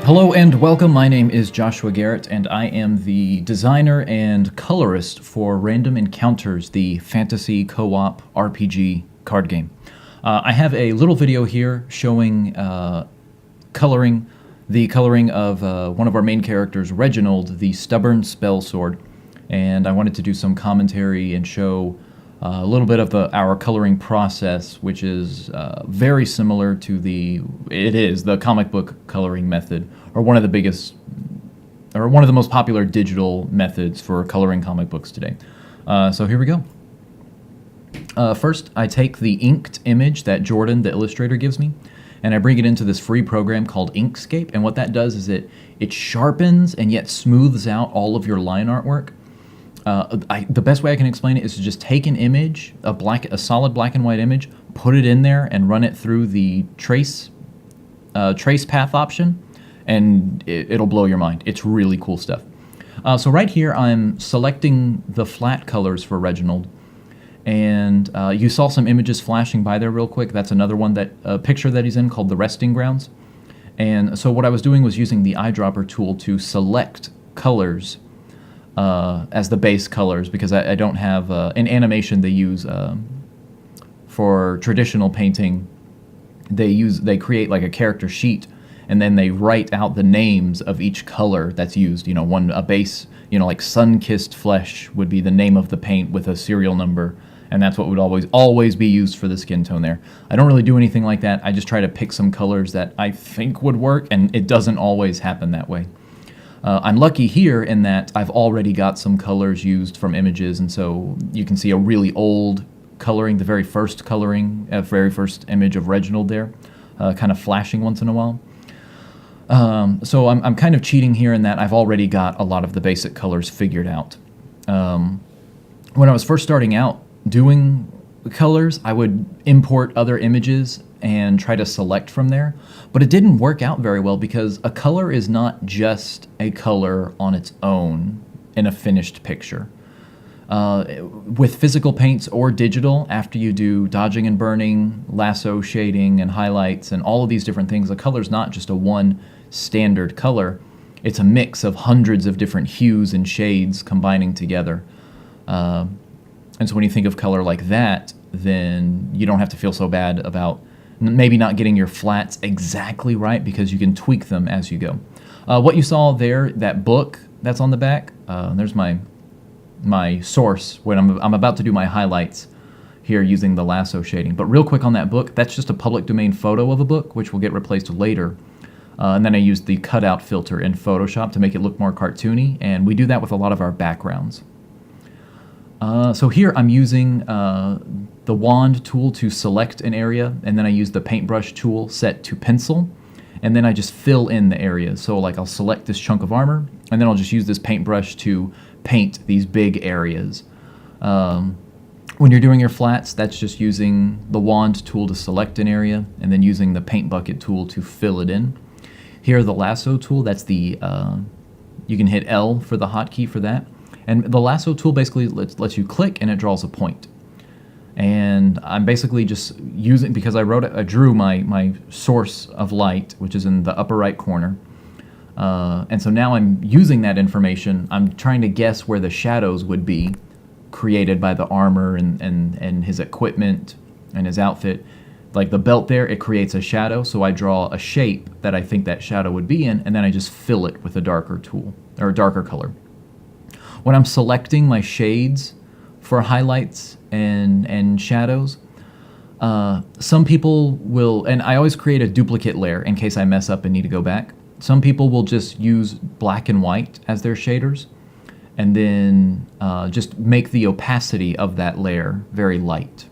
Hello and welcome. My name is Joshua Garrett, and I am the designer and colorist for Random Encounters, the fantasy co-op RPG card game. I have a little video here showing the coloring of one of our main characters, Reginald, the stubborn Spellsword, and I wanted to do some commentary and show a little bit of our coloring process, which is very similar to the comic book coloring method, or one of the most popular digital methods for coloring comic books today. So here we go. First, I take the inked image that Jordan, the illustrator, gives me, and I bring it into this free program called Inkscape. And what that does is it sharpens and yet smooths out all of your line artwork. The best way I can explain it is to just take an image, a solid black and white image, put it in there, and run it through the trace path option, and it'll blow your mind. It's really cool stuff. So right here, I'm selecting the flat colors for Reginald, and you saw some images flashing by there real quick. That's another one, a picture that he's in called the Resting Grounds. And so what I was doing was using the eyedropper tool to select colors as the base colors, because I don't have in animation they use for traditional painting, they create like a character sheet, and then they write out the names of each color that's used. A base, like Sun-Kissed Flesh would be the name of the paint with a serial number, and that's what would always be used for the skin tone there. I don't really do anything like that. I just try to pick some colors that I think would work, and it doesn't always happen that way. I'm lucky here in that I've already got some colors used from images, and so you can see a really old coloring, the very first image of Reginald there, kind of flashing once in a while. So I'm kind of cheating here in that I've already got a lot of the basic colors figured out. When I was first starting out doing colors, I would import other images and try to select from there, but it didn't work out very well because a color is not just a color on its own in a finished picture. With physical paints or digital, after you do dodging and burning, lasso shading, and highlights, and all of these different things, a color's not just a one standard color. It's a mix of hundreds of different hues and shades combining together. And so when you think of color like that, then you don't have to feel so bad about maybe not getting your flats exactly right, because you can tweak them as you go. What you saw there, that book that's on the back, there's my source when I'm about to do my highlights here using the lasso shading. But real quick on that book, that's just a public domain photo of a book, which will get replaced later. And then I used the cutout filter in Photoshop to make it look more cartoony, and we do that with a lot of our backgrounds. So here I'm using the wand tool to select an area, and then I use the paintbrush tool set to pencil, and then I just fill in the areas. So like I'll select this chunk of armor, and then I'll just use this paintbrush to paint these big areas. When you're doing your flats, that's just using the wand tool to select an area, and then using the paint bucket tool to fill it in. Here, the lasso tool, that's you can hit L for the hotkey for that. And the lasso tool basically lets you click and it draws a point. And I'm basically just using, because I drew my source of light, which is in the upper right corner. And so now I'm using that information. I'm trying to guess where the shadows would be created by the armor and his equipment and his outfit. Like the belt there, it creates a shadow, so I draw a shape that I think that shadow would be in, and then I just fill it with a darker tool, or a darker color. When I'm selecting my shades for highlights and shadows, some people will, and I always create a duplicate layer in case I mess up and need to go back. Some people will just use black and white as their shaders, and then just make the opacity of that layer very light.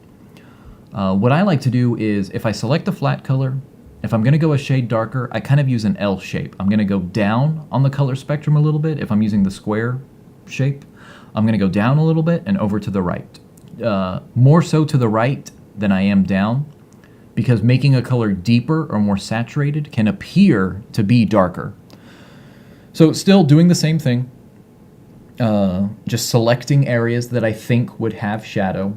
What I like to do is, if I select a flat color, if I'm going to go a shade darker, I kind of use an L shape. I'm going to go down on the color spectrum a little bit. If I'm using the square shape, I'm going to go down a little bit and over to the right. More so to the right than I am down, because making a color deeper or more saturated can appear to be darker. So still doing the same thing, just selecting areas that I think would have shadow,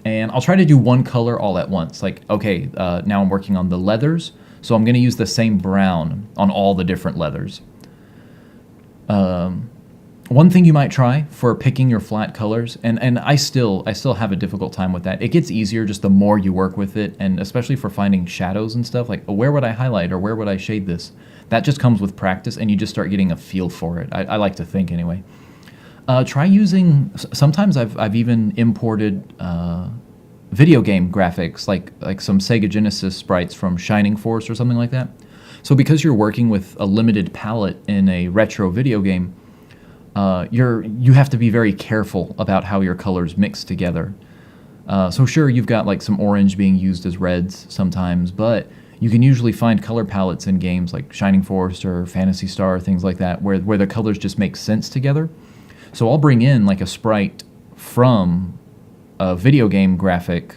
and I'll try to do one color all at once. Like, okay, now I'm working on the leathers, So I'm going to use the same brown on all the different leathers. One thing you might try for picking your flat colors, and I still have a difficult time with that. It gets easier just the more you work with it, and especially for finding shadows and stuff, like, oh, where would I highlight or where would I shade this? That just comes with practice, and you just start getting a feel for it. I like to think anyway. Try using, sometimes I've even imported video game graphics, like some Sega Genesis sprites from Shining Force or something like that. So because you're working with a limited palette in a retro video game, you have to be very careful about how your colors mix together. So sure, you've got like some orange being used as reds sometimes, but you can usually find color palettes in games like Shining Force or Phantasy Star, things like that, where the colors just make sense together. So I'll bring in like a sprite from a video game graphic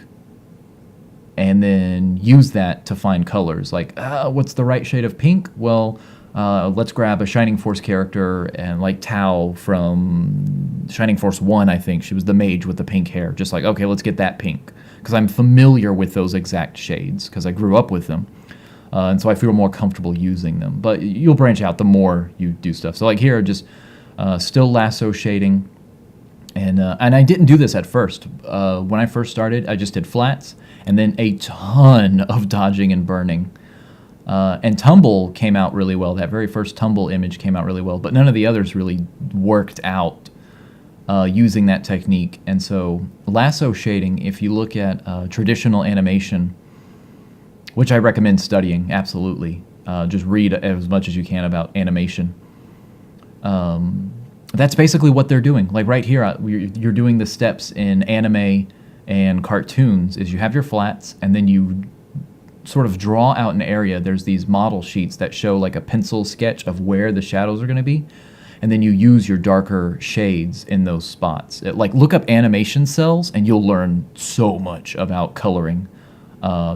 and then use that to find colors. Like, what's the right shade of pink? Well, let's grab a Shining Force character, and like Tao from Shining Force 1, I think. She was the mage with the pink hair. Just like, okay, let's get that pink. Because I'm familiar with those exact shades, because I grew up with them. And so I feel more comfortable using them. But you'll branch out the more you do stuff. So like here, just still lasso shading. And I didn't do this at first. When I first started, I just did flats, and then a ton of dodging and burning. And tumble came out really well. That very first tumble image came out really well, but none of the others really worked out using that technique. And so lasso shading, if you look at traditional animation, which I recommend studying, absolutely. Just read as much as you can about animation. That's basically what they're doing. Like right here, you're doing the steps in anime and cartoons, is you have your flats, and then you sort of draw out an area. There's these model sheets that show like a pencil sketch of where the shadows are going to be, and then you use your darker shades in those spots. Like look up animation cells, and you'll learn so much about coloring.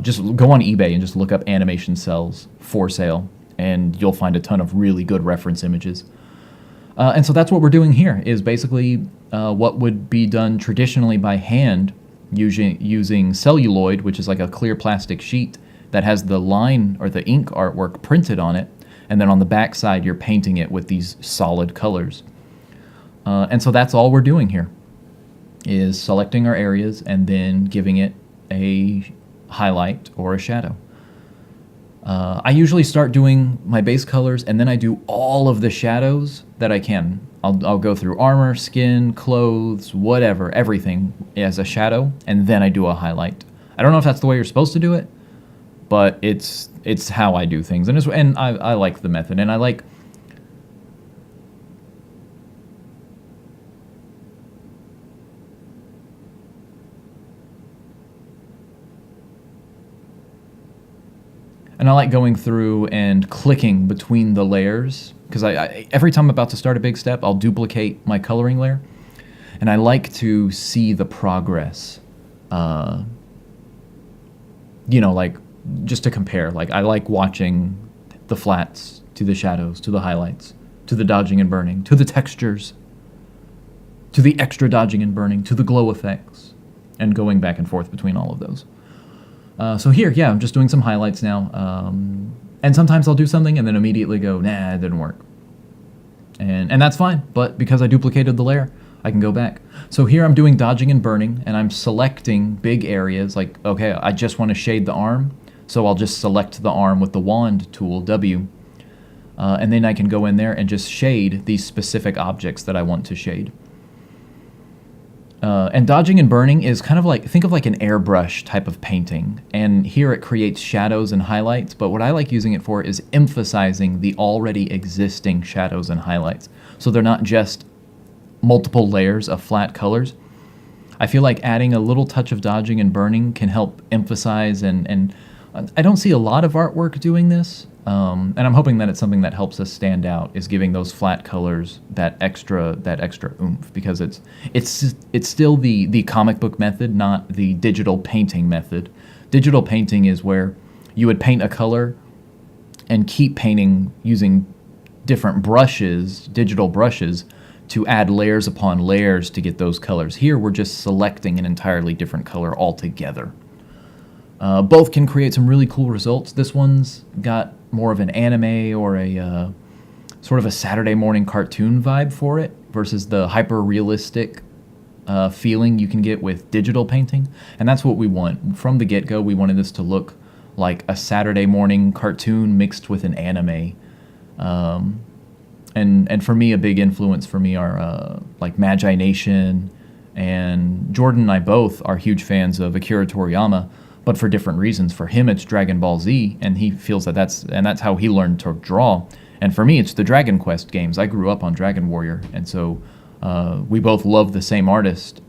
Just go on eBay and just look up animation cells for sale, and you'll find a ton of really good reference images. And so that's what we're doing here, is basically what would be done traditionally by hand using celluloid, which is like a clear plastic sheet that has the line or the ink artwork printed on it, and then on the back side you're painting it with these solid colors. And so that's all we're doing here, is selecting our areas and then giving it a highlight or a shadow. I usually start doing my base colors, and then I do all of the shadows that I can. I'll go through armor, skin, clothes, whatever, everything as a shadow, and then I do a highlight. I don't know if that's the way you're supposed to do it, but it's how I do things, and I like the method, and I like. And I like going through and clicking between the layers, because I every time I'm about to start a big step, I'll duplicate my coloring layer, and I like to see the progress. Like just to compare. Like I like watching the flats to the shadows, to the highlights, to the dodging and burning, to the textures, to the extra dodging and burning, to the glow effects, and going back and forth between all of those. So here, yeah, I'm just doing some highlights now. And sometimes I'll do something and then immediately go, nah, it didn't work. And that's fine, but because I duplicated the layer, I can go back. So here I'm doing dodging and burning, and I'm selecting big areas, like, okay, I just want to shade the arm, so I'll just select the arm with the wand tool, W, and then I can go in there and just shade these specific objects that I want to shade. And dodging and burning is kind of like, think of like an airbrush type of painting. And here it creates shadows and highlights, but what I like using it for is emphasizing the already existing shadows and highlights. So they're not just multiple layers of flat colors. I feel like adding a little touch of dodging and burning can help emphasize, and I don't see a lot of artwork doing this. And I'm hoping that it's something that helps us stand out, is giving those flat colors that extra oomph, because it's still the comic book method, not the digital painting method. Digital painting is where you would paint a color and keep painting using different brushes, digital brushes, to add layers upon layers to get those colors. Here we're just selecting an entirely different color altogether. Both can create some really cool results. This one's got more of an anime or a sort of a Saturday morning cartoon vibe for it versus the hyper-realistic feeling you can get with digital painting. And that's what we want. From the get-go, we wanted this to look like a Saturday morning cartoon mixed with an anime. And for me, a big influence for me are like Magi Nation, and Jordan and I both are huge fans of Akira Toriyama, but for different reasons. For him, it's Dragon Ball Z, and he feels that that's how he learned to draw. And for me, it's the Dragon Quest games. I grew up on Dragon Warrior, and so we both love the same artist.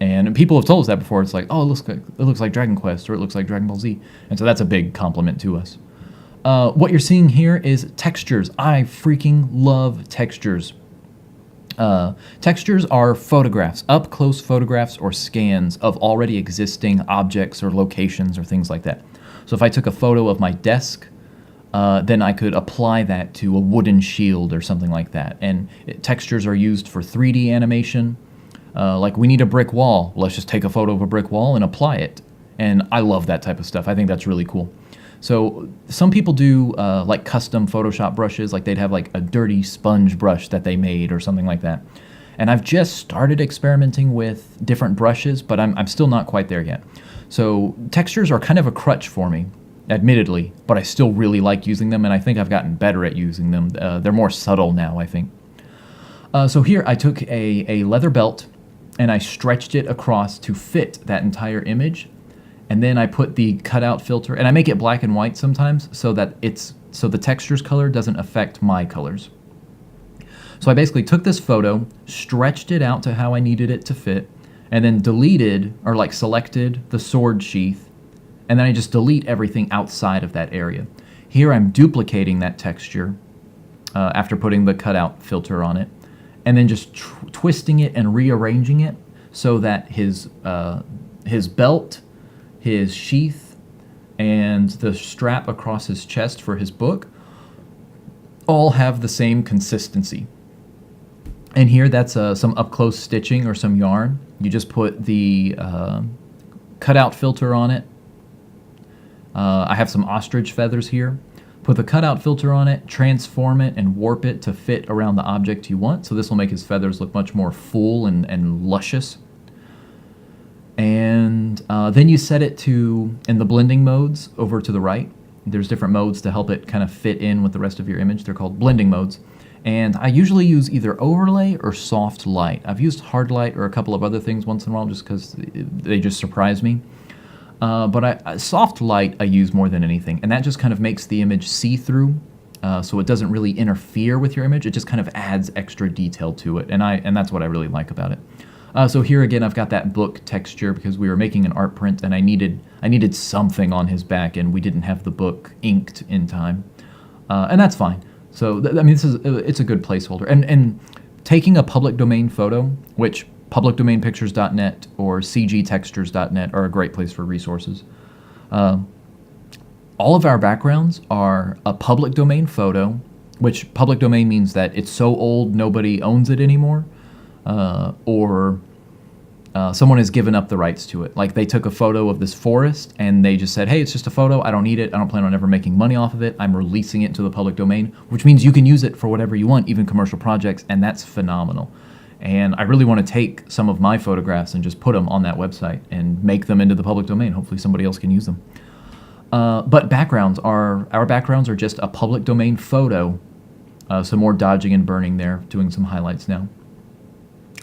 And people have told us that before. It's like, oh, it looks like Dragon Quest, or it looks like Dragon Ball Z. And so that's a big compliment to us. What you're seeing here is textures. I freaking love textures. Textures are photographs, up-close photographs or scans of already existing objects or locations or things like that. So if I took a photo of my desk, then I could apply that to a wooden shield or something like that. And textures are used for 3D animation. Like, we need a brick wall. Let's just take a photo of a brick wall and apply it. And I love that type of stuff. I think that's really cool. So some people do like custom Photoshop brushes, like they'd have like a dirty sponge brush that they made or something like that. And I've just started experimenting with different brushes, but I'm still not quite there yet. So textures are kind of a crutch for me, admittedly, but I still really like using them, and I think I've gotten better at using them. They're more subtle now, I think. So here I took a leather belt and I stretched it across to fit that entire image. And then I put the cutout filter, and I make it black and white sometimes so that the texture's color doesn't affect my colors. So I basically took this photo, stretched it out to how I needed it to fit, and then deleted or like selected the sword sheath, and then I just delete everything outside of that area. Here I'm duplicating that texture after putting the cutout filter on it, and then just twisting it and rearranging it so that his belt, his sheath, and the strap across his chest for his book all have the same consistency. And here that's some up-close stitching or some yarn. You just put the cutout filter on it. I have some ostrich feathers here. Put the cutout filter on it, transform it, and warp it to fit around the object you want. So this will make his feathers look much more full and luscious. And then you set it to, in the blending modes over to the right, there's different modes to help it kind of fit in with the rest of your image. They're called blending modes. And I usually use either overlay or soft light. I've used hard light or a couple of other things once in a while just because they just surprise me. But soft light I use more than anything. And that just kind of makes the image see-through. So it doesn't really interfere with your image. It just kind of adds extra detail to it. And that's what I really like about it. So here again, I've got that book texture because we were making an art print and I needed something on his back, and we didn't have the book inked in time, and that's fine. So I mean, it's a good placeholder. And taking a public domain photo, which publicdomainpictures.net or cgtextures.net are a great place for resources. All of our backgrounds are a public domain photo, which public domain means that it's so old nobody owns it anymore. Or someone has given up the rights to it. Like, they took a photo of this forest and they just said, hey, it's just a photo, I don't need it, I don't plan on ever making money off of it, I'm releasing it into the public domain, which means you can use it for whatever you want, even commercial projects, and that's phenomenal. And I really want to take some of my photographs and just put them on that website and make them into the public domain. Hopefully somebody else can use them. But our backgrounds are just a public domain photo. Some more dodging and burning there, doing some highlights now.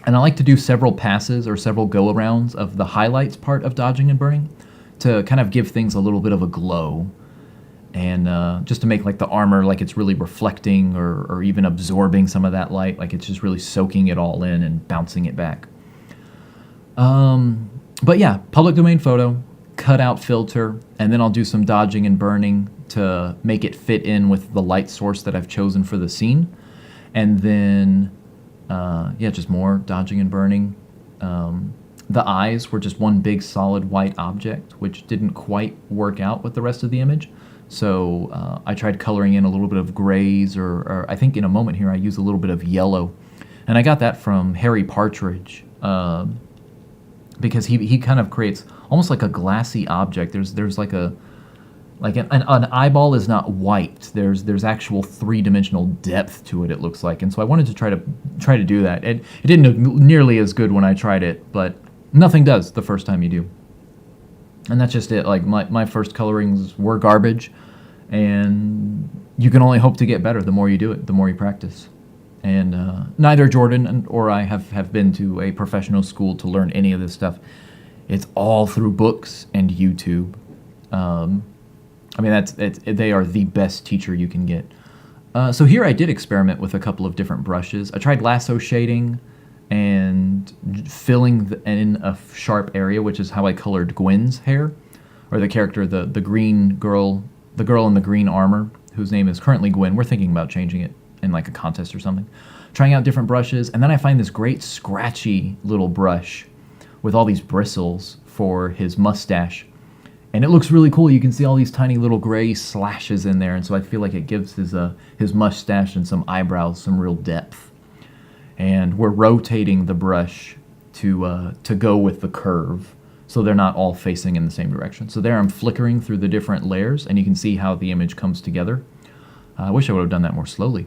And I like to do several passes or several go-arounds of the highlights part of dodging and burning to kind of give things a little bit of a glow, and just to make like the armor like it's really reflecting or even absorbing some of that light, like it's just really soaking it all in and bouncing it back. But yeah, public domain photo, cutout filter, and then I'll do some dodging and burning to make it fit in with the light source that I've chosen for the scene. And then just more dodging and burning. The eyes were just one big solid white object, which didn't quite work out with the rest of the image. So I tried coloring in a little bit of grays, or I think in a moment here I use a little bit of yellow. And I got that from Harry Partridge. because he kind of creates almost like a glassy object. There's like an eyeball is not white. There's actual three-dimensional depth to it. It looks like, and so I wanted to try to do that. It didn't look nearly as good when I tried it, but nothing does the first time you do. And that's just it. Like my first colorings were garbage, and you can only hope to get better the more you do it, the more you practice. And neither Jordan or I have been to a professional school to learn any of this stuff. It's all through books and YouTube. I mean, they are the best teacher you can get. So here I did experiment with a couple of different brushes. I tried lasso shading and filling in a sharp area, which is how I colored Gwen's hair, or the character, the green girl, the girl in the green armor, whose name is currently Gwen. We're thinking about changing it in like a contest or something. Trying out different brushes, and then I find this great scratchy little brush with all these bristles for his mustache. And it looks really cool. You can see all these tiny little gray slashes in there, and so I feel like it gives his mustache and some eyebrows some real depth. And we're rotating the brush to go with the curve, so they're not all facing in the same direction. So there I'm flickering through the different layers, and you can see how the image comes together. I wish I would have done that more slowly.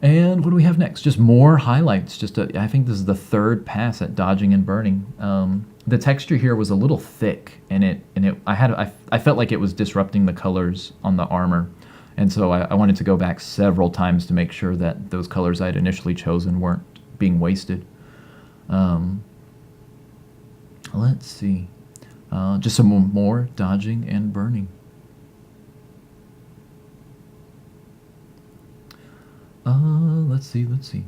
And what do we have next? Just more highlights. I think this is the third pass at dodging and burning. The texture here was a little thick, and I felt like it was disrupting the colors on the armor, and so I wanted to go back several times to make sure that those colors I had initially chosen weren't being wasted. Let's see, just some more dodging and burning. Let's see.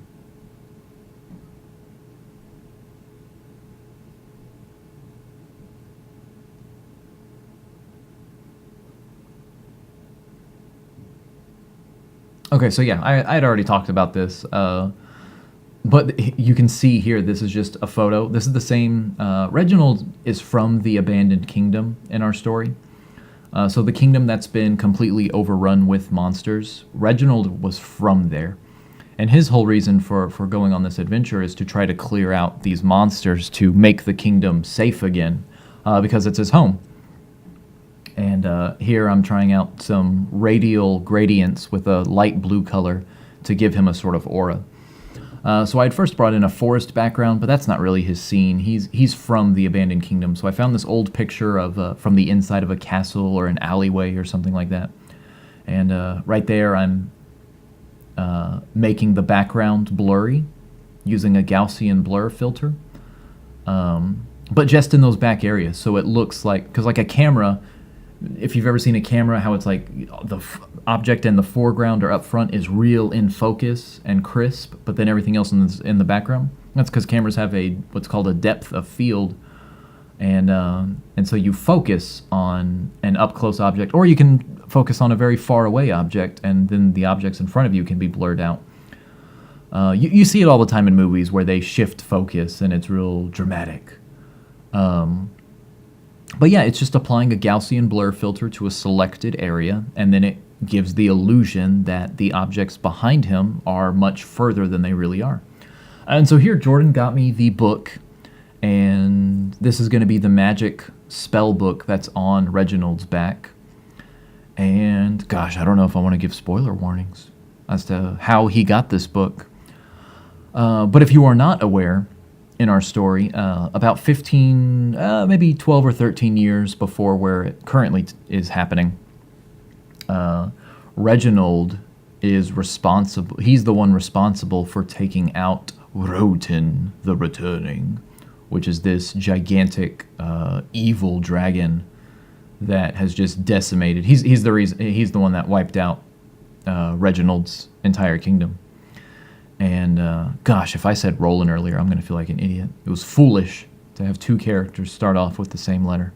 Okay, so yeah, I had already talked about this, but you can see here, this is just a photo. This is the same, Reginald is from the Abandoned Kingdom in our story. So the kingdom that's been completely overrun with monsters, Reginald was from there. And his whole reason for going on this adventure is to try to clear out these monsters to make the kingdom safe again, because it's his home. And here I'm trying out some radial gradients with a light blue color to give him a sort of aura. So I'd first brought in a forest background, but that's not really his scene. He's from the Abandoned Kingdom, so I found this old picture of from the inside of a castle or an alleyway or something like that. And right there I'm making the background blurry using a Gaussian blur filter, but just in those back areas, so it looks like, because like a camera, if you've ever seen a camera, how it's like the object in the foreground or up front is real in focus and crisp, but then everything else in the background. That's because cameras have what's called a depth of field, and so you focus on an up close object, or you can focus on a very far away object, and then the objects in front of you can be blurred out. You see it all the time in movies where they shift focus and it's real dramatic. But yeah, it's just applying a Gaussian blur filter to a selected area, and then it gives the illusion that the objects behind him are much further than they really are. And so here Jordan got me the book, and this is going to be the magic spell book that's on Reginald's back. And gosh, I don't know if I want to give spoiler warnings as to how he got this book. But if you are not aware, in our story, about 15, maybe 12 or 13 years before where it currently is happening, Reginald is responsible. He's the one responsible for taking out Roten the Returning, which is this gigantic evil dragon that has just decimated. He's the reason. He's the one that wiped out Reginald's entire kingdom. And gosh, if I said Roland earlier, I'm going to feel like an idiot. It was foolish to have two characters start off with the same letter.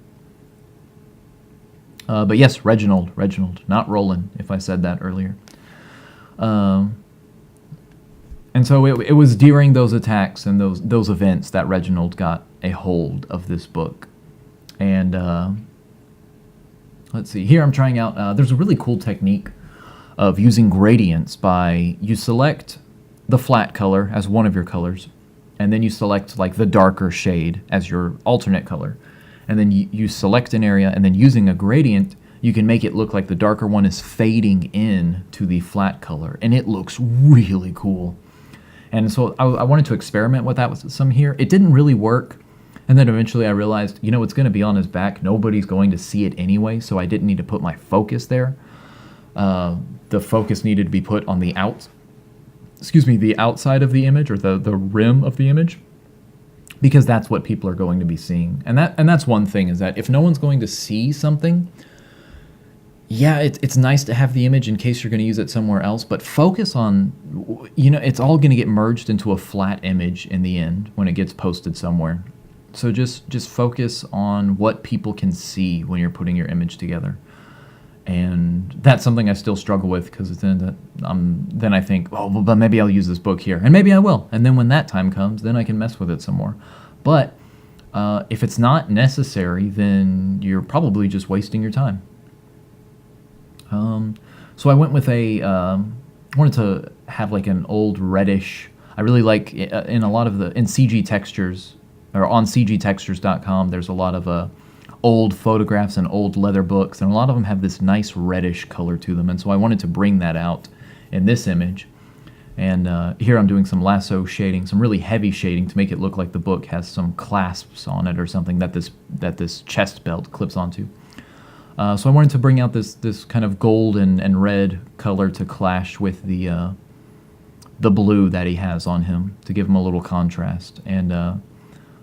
But yes, Reginald, not Roland, if I said that earlier. And so it was during those attacks and those events that Reginald got a hold of this book. And let's see, here I'm trying out, there's a really cool technique of using gradients by, you select the flat color as one of your colors, and then you select like the darker shade as your alternate color. And then you select an area, and then using a gradient, you can make it look like the darker one is fading in to the flat color, and it looks really cool. And so I wanted to experiment with that with some here. It didn't really work, and then eventually I realized, it's going to be on his back. Nobody's going to see it anyway, so I didn't need to put my focus there. The focus needed to be put on the outside of the image, or the rim of the image, because that's what people are going to be seeing. And that's one thing, is that if no one's going to see something, yeah, it's nice to have the image in case you're going to use it somewhere else, but focus on, it's all going to get merged into a flat image in the end when it gets posted somewhere. So just focus on what people can see when you're putting your image together. And that's something I still struggle with, because then I think, but maybe I'll use this book here, and maybe I will. And then when that time comes, then I can mess with it some more. But if it's not necessary, then you're probably just wasting your time. So I went with wanted to have like an old reddish. I really like in a lot of in CG Textures, or on cgtextures.com, there's a lot of old photographs and old leather books, and a lot of them have this nice reddish color to them, and so I wanted to bring that out in this image. And here I'm doing some lasso shading, some really heavy shading, to make it look like the book has some clasps on it or something that this chest belt clips onto. So I wanted to bring out this kind of gold and red color to clash with the blue that he has on him, to give him a little contrast. And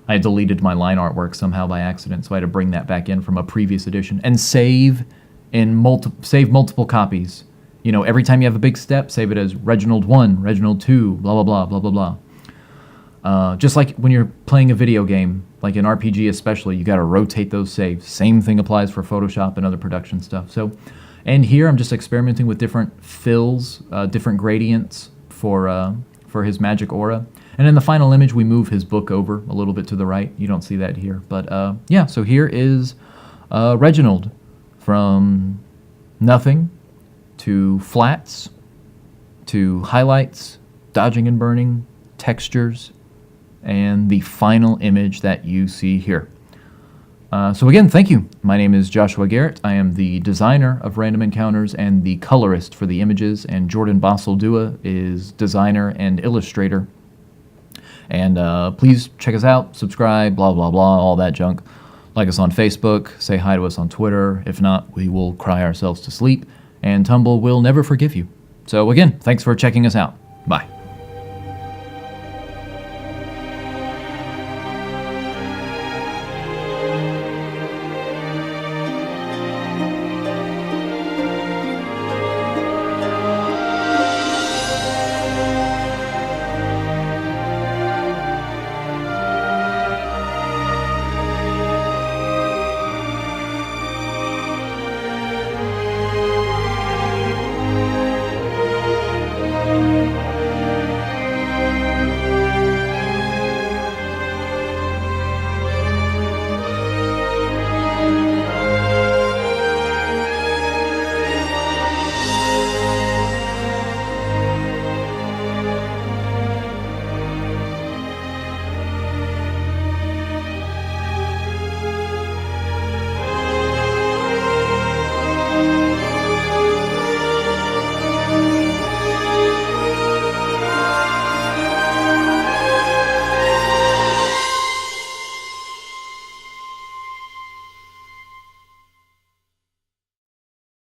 I deleted my line artwork somehow by accident, so I had to bring that back in from a previous edition and save multiple copies. Every time you have a big step, save it as Reginald 1, Reginald 2, blah blah blah blah blah blah. Just like when you're playing a video game, like an RPG especially, you got to rotate those saves. Same thing applies for Photoshop and other production stuff. So, and here I'm just experimenting with different fills, different gradients for his magic aura. And in the final image, we move his book over a little bit to the right. You don't see that here. But yeah, so here is Reginald, from nothing to flats to highlights, dodging and burning, textures, and the final image that you see here. So again, thank you. My name is Joshua Garrett. I am the designer of Random Encounters and the colorist for the images, and Jordan Bossel-Dua is designer and illustrator. And please check us out, subscribe, blah, blah, blah, all that junk. Like us on Facebook, say hi to us on Twitter. If not, we will cry ourselves to sleep, and Tumble will never forgive you. So again, thanks for checking us out. Bye.